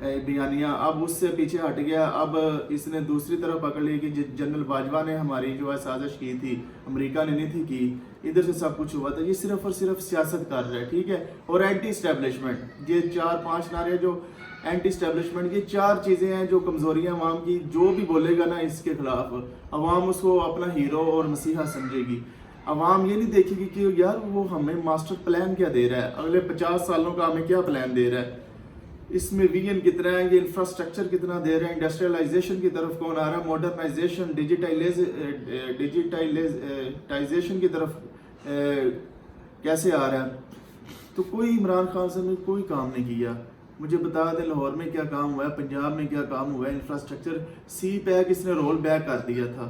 بیانیہ، اب اس سے پیچھے ہٹ گیا، اب اس نے دوسری طرف پکڑ لی کہ جنرل باجوہ نے ہماری جو ہے سازش کی تھی، امریکہ نے نہیں تھی کی، ادھر سے سب کچھ ہوا تھا۔ یہ صرف اور صرف سیاست کر رہا ہے، ٹھیک ہے، اور اینٹی اسٹیبلشمنٹ، یہ 4-5 نعرے جو اینٹی اسٹیبلشمنٹ، یہ 4 چیزیں ہیں جو کمزوریاں عوام کی، جو بھی بولے گا نا اس کے خلاف، عوام اس کو اپنا ہیرو اور مسیحا سمجھے گی۔ عوام یہ نہیں دیکھے گی کہ یار وہ ہمیں ماسٹر پلان کیا دے رہا ہے، اگلے 50 سالوں کا ہمیں کیا پلان دے رہا ہے، اس میں ویژن کتنا ہے، یہ انفراسٹرکچر کتنا دے رہے ہیں، انڈسٹریلائزیشن کی طرف کون آ رہا ہے، ماڈرنائزیشن، ڈیجیٹائزیشن کی طرف کیسے آ رہا ہے۔ تو کوئی عمران خان صاحب نے کوئی کام نہیں کیا۔ مجھے بتا دیں لاہور میں کیا کام ہوا ہے، پنجاب میں کیا کام ہوا ہے، انفراسٹرکچر، سی پیک اس نے رول بیک کر دیا تھا،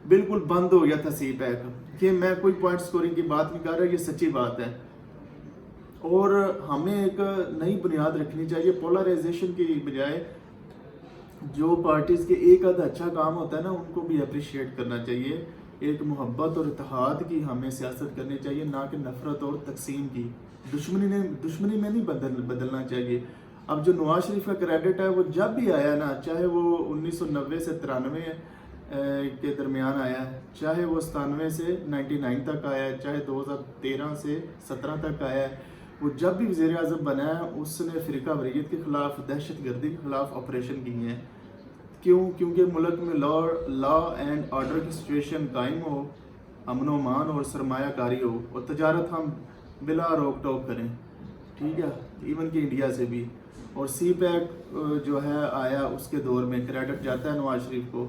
بالکل بند ہو گیا تھا سی پیک۔ یہ میں کوئی پوائنٹ سکورنگ کی بات نہیں کر رہا، یہ سچی بات ہے۔ اور ہمیں ایک نئی بنیاد رکھنی چاہیے، پولرائزیشن کی بجائے جو پارٹیز کے ایک آدھا اچھا کام ہوتا ہے نا، ان کو بھی اپریشیٹ کرنا چاہیے، ایک محبت اور اتحاد کی ہمیں سیاست کرنی چاہیے، نہ کہ نفرت اور تقسیم کی، دشمنی میں نہیں بدلنا چاہیے۔ اب جو نواز شریف کا کریڈٹ ہے وہ جب بھی آیا نا، چاہے وہ 1990 سے 93 کے درمیان آیا ہے، چاہے وہ 97 سے 99 تک آیا ہے، چاہے 2013 سے 17 تک آیا ہے، وہ جب بھی وزیر اعظم بنا ہے اس نے فرقہ واریت کے خلاف، دہشت گردی کے خلاف آپریشن کیے ہیں۔ کیوں؟ کیونکہ ملک میں لا اینڈ آرڈر کی سچویشن قائم ہو، امن و امان اور سرمایہ کاری ہو، اور تجارت ہم بلا روک ٹوک کریں، ٹھیک ہے، ایون کہ انڈیا سے بھی۔ اور سی پیک جو ہے آیا، اس کے دور میں کریڈٹ جاتا ہے نواز شریف کو،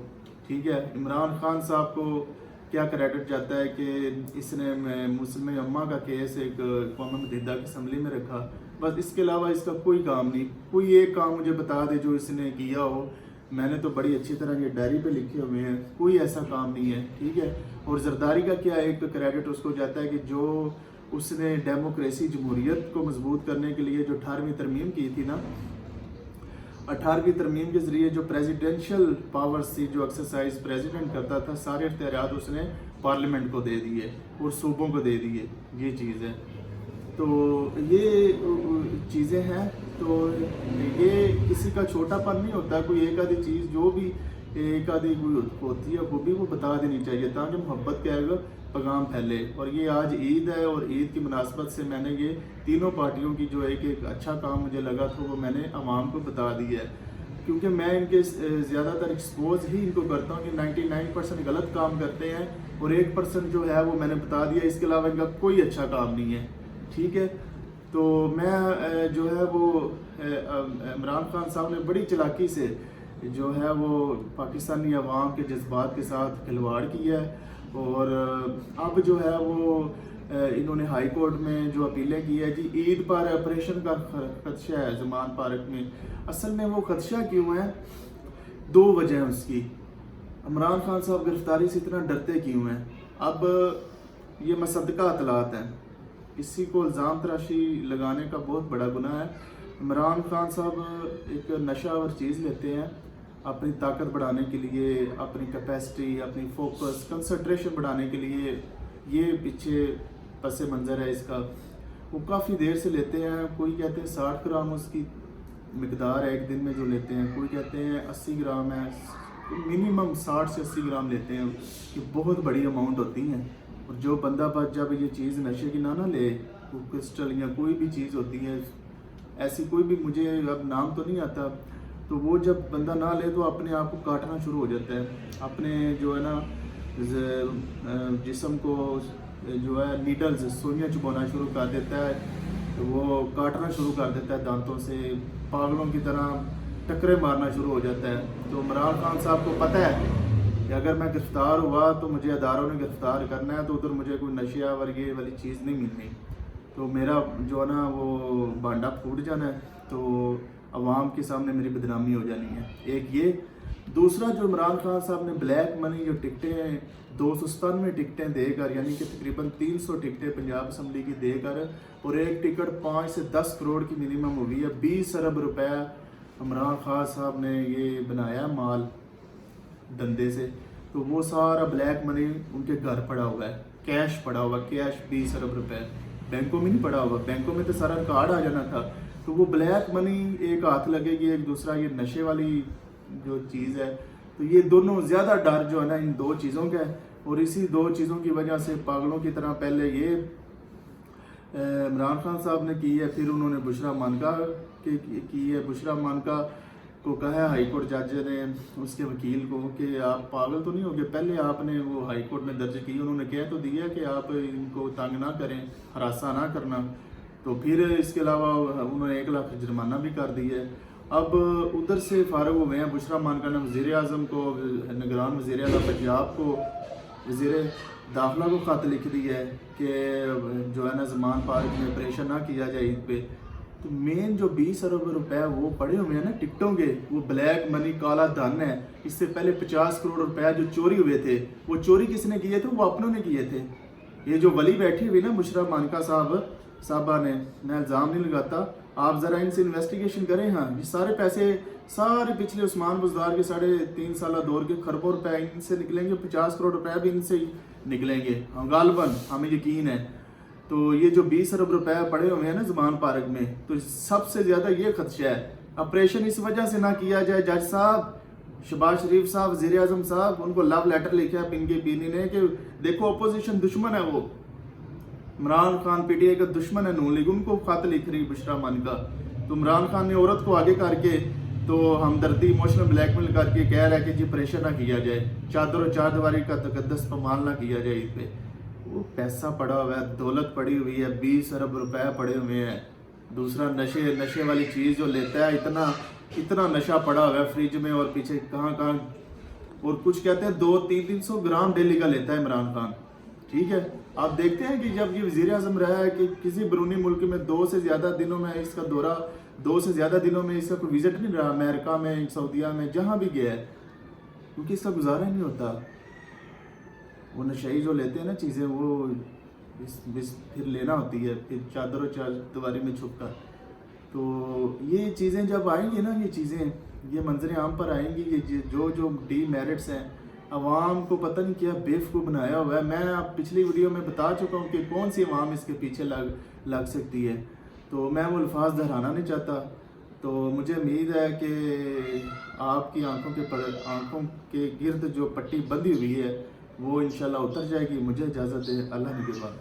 ٹھیک ہے۔ عمران خان صاحب کو کیا کریڈٹ جاتا ہے کہ اس نے مسلم امہ کا کیس ایک اقوام متحدہ کی اسمبلی میں رکھا، بس اس کے علاوہ اس کا کوئی کام نہیں۔ کوئی ایک کام مجھے بتا دے جو اس نے کیا ہو، میں نے تو بڑی اچھی طرح یہ ڈائری پہ لکھے ہوئے ہیں، کوئی ایسا کام نہیں ہے، ٹھیک ہے۔ اور زرداری کا کیا ایک کریڈٹ اس کو جاتا ہے کہ جو اس نے ڈیموکریسی، جمہوریت کو مضبوط کرنے کے لیے جو 18ویں ترمیم کی تھی نا، 18ویں ترمیم کے ذریعے جو پریزیڈنشل پاورز تھی، جو ایکسرسائز پریزیڈنٹ کرتا تھا، سارے اختیارات اس نے پارلیمنٹ کو دے دیے اور صوبوں کو دے دیے، یہ چیز ہے۔ تو یہ چیزیں ہیں، تو یہ کسی کا چھوٹا پن نہیں ہوتا، کوئی ایک آدھی چیز جو بھی ایک آدھی کوئی ہوتی ہے وہ بھی وہ بتا دینی چاہیے، تاکہ محبت کا ایک پیغام پھیلے۔ اور یہ آج عید ہے، اور عید کی مناسبت سے میں نے یہ تینوں پارٹیوں کی جو ایک اچھا کام مجھے لگا تھا وہ میں نے عوام کو بتا دیا ہے، کیونکہ میں ان کے زیادہ تر ایکسپوز ہی ان کو کرتا ہوں کہ 99% غلط کام کرتے ہیں، اور 1% جو ہے وہ میں نے بتا دیا، اس کے علاوہ ان کا کوئی اچھا کام نہیں ہے، ٹھیک ہے۔ تو میں جو ہے وہ عمران خان صاحب نے بڑی چلاکی سے جو ہے وہ پاکستانی عوام کے جذبات کے ساتھ کھلواڑ کیا ہے، اور اب جو ہے وہ انہوں نے ہائی کورٹ میں جو اپیلیں کی ہے، جی عید پر آپریشن کا خدشہ ہے زمان پارک میں۔ اصل میں وہ خدشہ کیوں ہے؟ 2 وجہ ہیں اس کی۔ عمران خان صاحب گرفتاری سے اتنا ڈرتے کیوں ہیں؟ اب یہ مصدقہ اطلاعات ہیں، کسی کو الزام تراشی لگانے کا بہت بڑا گناہ ہے۔ عمران خان صاحب ایک نشہ آور چیز لیتے ہیں اپنی طاقت بڑھانے کے لیے، اپنی کیپیسٹی، اپنی فوکس، کنسنٹریشن بڑھانے کے لیے، یہ پیچھے پس منظر ہے اس کا۔ وہ کافی دیر سے لیتے ہیں، کوئی کہتے ہیں 60 گرام اس کی مقدار ہے ایک دن میں جو لیتے ہیں، کوئی کہتے ہیں 80 گرام ہے، منیمم 60 سے 80 گرام لیتے ہیں، یہ بہت بڑی اماؤنٹ ہوتی ہیں۔ اور جو بندہ بس جب یہ چیز نشے کی نہ لے، وہ کرسٹل یا کوئی بھی چیز ہوتی ہے ایسی، کوئی بھی مجھے اب نام تو نہیں آتا، تو وہ جب بندہ نہ لے تو اپنے آپ کو کاٹنا شروع ہو جاتا ہے، اپنے جو ہے نا جسم کو جو ہے نیڈلز، سوئیاں چبونا شروع کر دیتا ہے، وہ کاٹنا شروع کر دیتا ہے دانتوں سے، پاگلوں کی طرح ٹکرے مارنا شروع ہو جاتا ہے۔ تو عمران خان صاحب کو پتہ ہے کہ اگر میں گرفتار ہوا تو مجھے اداروں نے گرفتار کرنا ہے، تو ادھر مجھے کوئی نشے اور یہ والی چیز نہیں ملنی، تو میرا جو ہے نا وہ بانڈا پھوٹ جانا ہے، تو عوام کے سامنے میری بدنامی ہو جانی ہے۔ ایک یہ، دوسرا جو عمران خان صاحب نے بلیک منی جو ٹکٹیں 297 ٹکٹیں دے کر، یعنی کہ تقریباً 300 ٹکٹیں پنجاب اسمبلی کی دے کر، اور ایک ٹکٹ 5 سے 10 کروڑ کی منیمم ہوئی ہے، 20 ارب روپے عمران خان صاحب نے یہ بنایا مال دندے سے، تو وہ سارا بلیک منی ان کے گھر پڑا ہوا ہے، کیش پڑا ہوا، کیش 20 ارب روپے، بینکوں میں نہیں پڑا ہوا، بینکوں میں تو سارا ریکارڈ آ جانا تھا، تو وہ بلیک منی ایک ہاتھ لگے گی، ایک دوسرا یہ نشے والی جو چیز ہے، تو یہ دونوں زیادہ ڈر جو ہے نا ان دو چیزوں کا ہے، اور اسی دو چیزوں کی وجہ سے پاگلوں کی طرح پہلے یہ عمران خان صاحب نے کی ہے، پھر انہوں نے بشرا مانکا کی ہے۔ بشرا مانکا کو کہا ہے ہائی کورٹ جج نے اس کے وکیل کو کہ آپ پاگل تو نہیں ہوگے، پہلے آپ نے وہ ہائی کورٹ میں درج کی، انہوں نے کہہ تو دیا کہ آپ ان کو تنگ نہ کریں، ہراساں نہ کرنا، تو پھر اس کے علاوہ انہوں نے 1 لاکھ جرمانہ بھی کر دیا ہے۔ اب ادھر سے فارغ ہوئے ہیں، بشرا مانکا نے وزیر اعظم کو، نگران وزیر اعلیٰ پنجاب کو، وزیر داخلہ کو خط لکھ دی ہے کہ جو ہے نا زمان پارک میں آپریشن نہ کیا جائے عید پہ۔ تو مین جو 20 ارب روپے وہ پڑے ہوئے ہیں نا ٹکٹوں کے، وہ بلیک منی کالا دھن ہے۔ اس سے پہلے 50 کروڑ روپے جو چوری ہوئے تھے، وہ چوری کس نے کیے تھے؟ وہ اپنوں نے کیے تھے۔ یہ جو ولی بیٹھی ہوئی نا بشرا مانکا صاحبہ نے، میں الزام نہیں لگاتا، آپ ذرا ان سے انویسٹیگیشن کریں۔ ہاں یہ سارے پیسے سارے پچھلے عثمان بزدار کے 3.5 سالہ دور کے خربوں روپے ان سے نکلیں گے، 50 کروڑ روپے بھی ان سے ہی نکلیں گے غالباً، ہمیں یقین ہے۔ تو یہ جو 20 ارب روپے پڑے ہوئے ہیں نا زمان پارک میں، تو سب سے زیادہ یہ خدشہ ہے آپریشن اس وجہ سے نہ کیا جائے۔ جج صاحب، شہباز شریف صاحب، وزیر اعظم صاحب، ان کو لو لیٹر لکھا ہے پنگی پینی نے کہ دیکھو اپوزیشن دشمن ہے، وہ Imran Khan P T I کا دشمن ہے، نون لیگ، ان کو خط لکھ رہی بشرا مانکا۔ تو عمران خان نے عورت کو آگے کر کے تو ہمدردی ایموشنل بلیک میل کر کے کہہ رہا ہے کہ جی پریشر نہ کیا جائے، چادر و چار دیواری کا تقدس پامال نہ کیا جائے عید پہ۔ وہ پیسہ پڑا ہوا ہے، دولت پڑی ہوئی ہے، 20 ارب روپے پڑے ہوئے ہیں۔ دوسرا نشے والی چیز جو لیتا ہے، اتنا نشہ پڑا ہوا ہے فریج میں اور پیچھے کہاں، اور کچھ کہتے ہیں 200-300 گرام ڈیلی کا لیتا ہے عمران خان، ٹھیک ہے۔ آپ دیکھتے ہیں کہ جب یہ وزیر اعظم رہا ہے کہ کسی بیرونی ملک میں 2 سے زیادہ دنوں میں اس کا دورہ، 2 سے زیادہ دنوں میں اس کا کوئی وزٹ نہیں رہا، امریکہ میں، سعودیہ میں، جہاں بھی گیا ہے، کیونکہ اس کا گزارا ہی نہیں ہوتا۔ وہ نشئی جو لیتے ہیں نا چیزیں، وہ پھر لینا ہوتی ہے، پھر چادر و چار دیواری میں چھپ کر۔ تو یہ چیزیں جب آئیں گی نا، یہ منظر عام پر آئیں گی، یہ جو ڈی میرٹس ہیں، عوام کو پتہ نہیں کیا بیوقوف بنایا ہوا ہے۔ میں آپ پچھلی ویڈیو میں بتا چکا ہوں کہ کون سی عوام اس کے پیچھے لگ سکتی ہے، تو میں وہ الفاظ دہرانا نہیں چاہتا۔ تو مجھے امید ہے کہ آپ کی آنکھوں کے گرد جو پٹی بندھی ہوئی ہے وہ انشاءاللہ اتر جائے گی۔ مجھے اجازت ہے، اللہ نگہبان۔